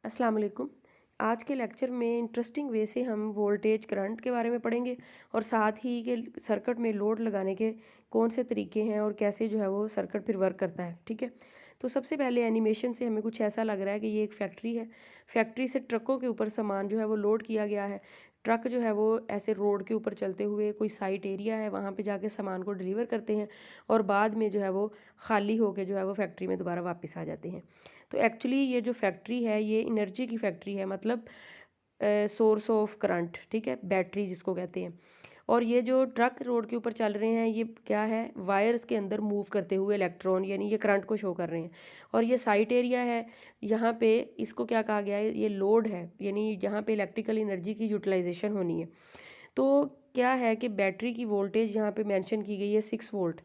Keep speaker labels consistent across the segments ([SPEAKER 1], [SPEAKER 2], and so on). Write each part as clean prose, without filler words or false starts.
[SPEAKER 1] अस्सलाम वालेकुम। आज के लेक्चर में इंटरेस्टिंग वे से हम वोल्टेज करंट के बारे में पढ़ेंगे और साथ ही के सर्किट में लोड लगाने के कौन से तरीके हैं और कैसे जो है वो सर्किट फिर वर्क करता है। ठीक है, तो सबसे पहले एनिमेशन से हमें कुछ ऐसा लग रहा है कि ये एक फैक्ट्री है। फैक्ट्री से ट्रकों के ऊपर सामान जो है वो लोड किया गया है। ट्रक जो है वो ऐसे रोड के ऊपर चलते हुए कोई साइट एरिया है वहाँ पे जाके सामान को डिलीवर करते हैं और बाद में जो है वो खाली होके जो है वो फैक्ट्री में दोबारा वापस आ जाते हैं। तो एक्चुअली ये जो फैक्ट्री है ये एनर्जी की फैक्ट्री है, मतलब सोर्स ऑफ करंट। ठीक है, बैटरी जिसको कहते हैं। और ये जो ट्रक रोड के ऊपर चल रहे हैं ये क्या है, वायर्स के अंदर मूव करते हुए इलेक्ट्रॉन, यानी ये करंट को शो कर रहे हैं। और ये साइट एरिया है, यहाँ पे इसको क्या कहा गया है, ये लोड है, यानी यहाँ पे इलेक्ट्रिकल एनर्जी की यूटिलाइजेशन होनी है। तो क्या है कि बैटरी की वोल्टेज यहाँ पे मेंशन की गई है 6 वोल्ट।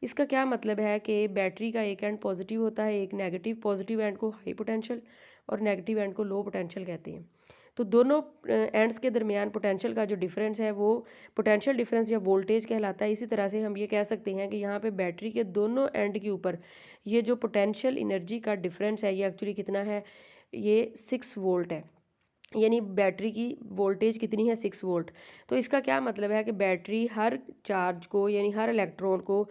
[SPEAKER 1] इसका क्या मतलब है कि बैटरी का एक एंड पॉजिटिव होता है, एक नेगेटिव। पॉजिटिव एंड को हाई पोटेंशियल और नेगेटिव एंड को लो पोटेंशियल कहते हैं। तो दोनों एंड्स के दरमियान पोटेंशियल का जो डिफरेंस है वो पोटेंशियल डिफरेंस या वोल्टेज कहलाता है। इसी तरह से हम ये कह सकते हैं कि यहाँ पे बैटरी के दोनों एंड के ऊपर ये जो पोटेंशियल एनर्जी का डिफरेंस है ये एक्चुअली कितना है, ये 6 वोल्ट है। यानी बैटरी की वोल्टेज कितनी है, 6 वोल्ट। तो इसका क्या मतलब है कि बैटरी हर चार्ज को यानी हर इलेक्ट्रॉन को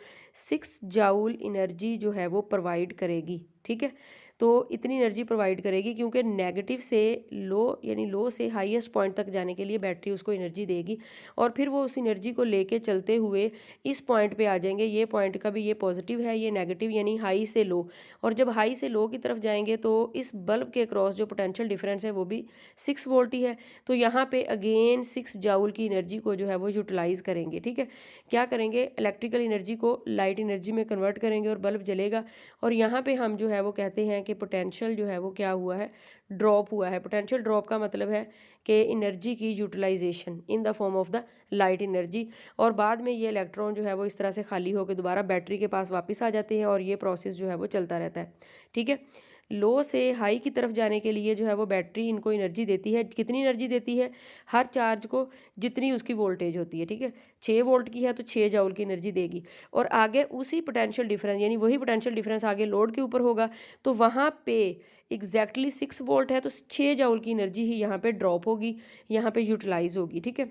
[SPEAKER 1] 6 जूल एनर्जी जो है वो प्रोवाइड करेगी। ठीक है, तो इतनी एनर्जी प्रोवाइड करेगी क्योंकि नेगेटिव से लो यानी लो से हाईएस्ट पॉइंट तक जाने के लिए बैटरी उसको एनर्जी देगी और फिर वो उस एनर्जी को लेके चलते हुए इस पॉइंट पे आ जाएंगे। ये पॉइंट का भी ये पॉजिटिव है, ये नेगेटिव, यानी हाई से लो। और जब हाई से लो की तरफ जाएंगे तो इस बल्ब के क्रॉस जो पोटेंशियल डिफरेंस है वो भी 6 वोल्ट ही है। तो यहाँ पे अगेन 6 जूल की एनर्जी को जो है वो यूटिलाइज करेंगे। ठीक है, क्या करेंगे, इलेक्ट्रिकल एनर्जी को लाइट एनर्जी में कन्वर्ट करेंगे और बल्ब जलेगा। और यहाँ पे हम जो है वो कहते हैं कि पोटेंशियल जो है वो क्या हुआ है, ड्रॉप हुआ है। पोटेंशियल ड्रॉप का मतलब है कि एनर्जी की utilisation in the form of the light energy. और बाद में ये इलेक्ट्रॉन जो है वो इस तरह से खाली होकर दोबारा बैटरी के पास वापस आ जाते हैं और ये प्रोसेस जो है वो चलता रहता है। ठीक है, लो से हाई की तरफ जाने के लिए जो है वो बैटरी इनको एनर्जी देती है। कितनी एनर्जी देती है, हर चार्ज को जितनी उसकी वोल्टेज होती है। ठीक है, 6 वोल्ट की है तो 6 जूल की एनर्जी देगी। और आगे उसी पोटेंशियल डिफरेंस यानी वही पोटेंशियल डिफरेंस आगे लोड के ऊपर होगा तो वहाँ पे एग्जैक्टली 6 वोल्ट है तो 6 जूल की एनर्जी ही यहाँ पे ड्रॉप होगी, यहाँ पे यूटिलाइज होगी। ठीक है,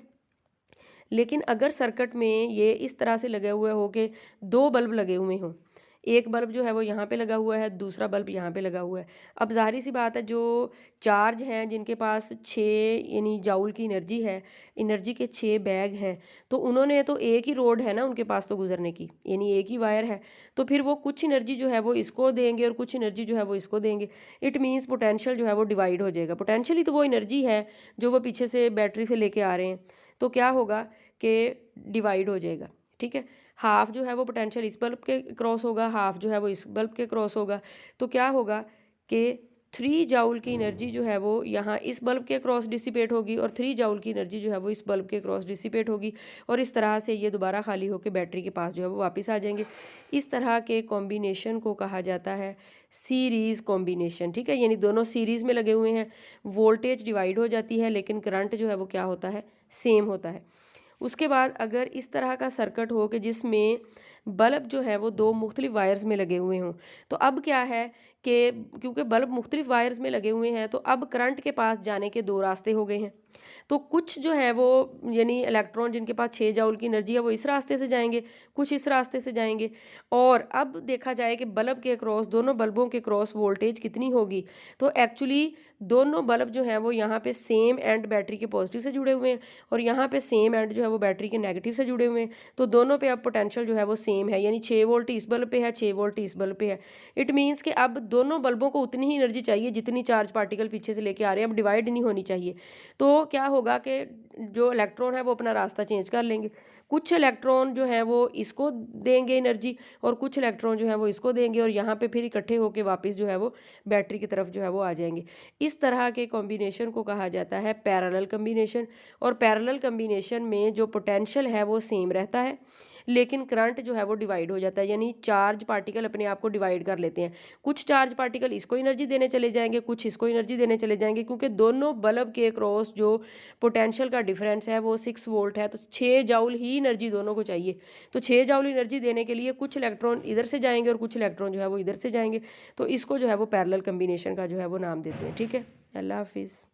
[SPEAKER 1] लेकिन अगर सर्किट में ये इस तरह से लगे हुए हो कि दो बल्ब लगे हुए हों, एक बल्ब जो है वो यहाँ पे लगा हुआ है, दूसरा बल्ब यहाँ पे लगा हुआ है। अब ज़ाहिर सी बात है जो चार्ज हैं जिनके पास 6 यानी जूल की एनर्जी है, एनर्जी के 6 बैग हैं, तो उन्होंने तो एक ही रोड है ना उनके पास तो गुजरने की, यानी एक ही वायर है। तो फिर वो कुछ एनर्जी जो है वो इसको देंगे और कुछ एनर्जी जो है वो इसको देंगे। इट मीन्स पोटेंशियल जो है वो डिवाइड हो जाएगा। पोटेंशियली तो वो एनर्जी है जो वो पीछे से बैटरी से लेके आ रहे हैं, तो क्या होगा कि डिवाइड हो जाएगा। ठीक है, हाफ जो है वो पोटेंशियल इस बल्ब के क्रॉस होगा, हाफ जो है वो इस बल्ब के क्रॉस होगा। तो क्या होगा कि 3 जूल की एनर्जी जो है वो यहाँ इस बल्ब के क्रॉस डिसिपेट होगी और 3 जूल की एनर्जी जो है वो इस बल्ब के क्रॉस डिसिपेट होगी और इस तरह से ये दोबारा खाली होकर बैटरी के पास जो है वो वापस आ जाएंगे। इस तरह के कॉम्बिनेशन को कहा जाता है सीरीज़ कॉम्बिनेशन। ठीक है, यानी दोनों सीरीज़ में लगे हुए हैं, वोल्टेज डिवाइड हो जाती है लेकिन करंट जो है वो क्या होता है, सेम होता है। उसके बाद अगर इस तरह का सर्किट हो कि जिसमें बल्ब जो है वो दो मुख्तलिफ वायर्स में लगे हुए हों, तो अब क्या है कि क्योंकि बल्ब मुख्तलिफ वायर्स में लगे हुए हैं तो अब करंट के पास जाने के दो रास्ते हो गए हैं। तो कुछ जो है वो यानी इलेक्ट्रॉन जिनके पास 6 जूल की एनर्जी है वो इस रास्ते से जाएंगे, कुछ इस रास्ते से जाएंगे। और अब देखा जाए कि बल्ब के क्रॉस, दोनों बल्बों के क्रॉस वोल्टेज कितनी होगी, तो एक्चुअली दोनों बल्ब जो हैं वो यहाँ पे सेम एंड बैटरी के पॉजिटिव से जुड़े हुए हैं और यहाँ पे सेम एंड जो है वो बैटरी के नेगेटिव से जुड़े हुए हैं। तो दोनों पे अब पोटेंशियल जो है वो सेम है, यानी 6 वोल्ट इस बल्ब पे है, 6 वोल्ट इस बल्ब पे है। इट मीन्स कि अब दोनों बल्बों को उतनी ही एनर्जी चाहिए जितनी चार्ज पार्टिकल पीछे से लेके आ रहे हैं, अब डिवाइड नहीं होनी चाहिए। तो क्या होगा कि जो इलेक्ट्रॉन है वो अपना रास्ता चेंज कर लेंगे। कुछ इलेक्ट्रॉन जो है वो इसको देंगे एनर्जी और कुछ इलेक्ट्रॉन जो है वो इसको देंगे और यहाँ पे फिर इकट्ठे होके वापस जो है वो बैटरी की तरफ जो है वो आ जाएंगे। इस तरह के कॉम्बिनेशन को कहा जाता है पैरेलल कॉम्बिनेशन। और पैरेलल कॉम्बिनेशन में जो पोटेंशियल है वो सेम रहता है लेकिन करंट जो है वो डिवाइड हो जाता है, यानी चार्ज पार्टिकल अपने आप को डिवाइड कर लेते हैं। कुछ चार्ज पार्टिकल इसको एनर्जी देने चले जाएंगे, कुछ इसको एनर्जी देने चले जाएंगे, क्योंकि दोनों बल्ब के क्रॉस जो पोटेंशियल का डिफरेंस है वो 6 वोल्ट है, तो 6 जाउल ही एनर्जी दोनों को चाहिए। तो 6 जाउल एनर्जी देने के लिए कुछ इलेक्ट्रॉन इधर से जाएंगे और कुछ इलेक्ट्रॉन जो है वो इधर से जाएंगे। तो इसको जो है वो पैरेलल कम्बिनेशन का जो है वो नाम देते हैं। ठीक है, अल्लाह हाफिज़।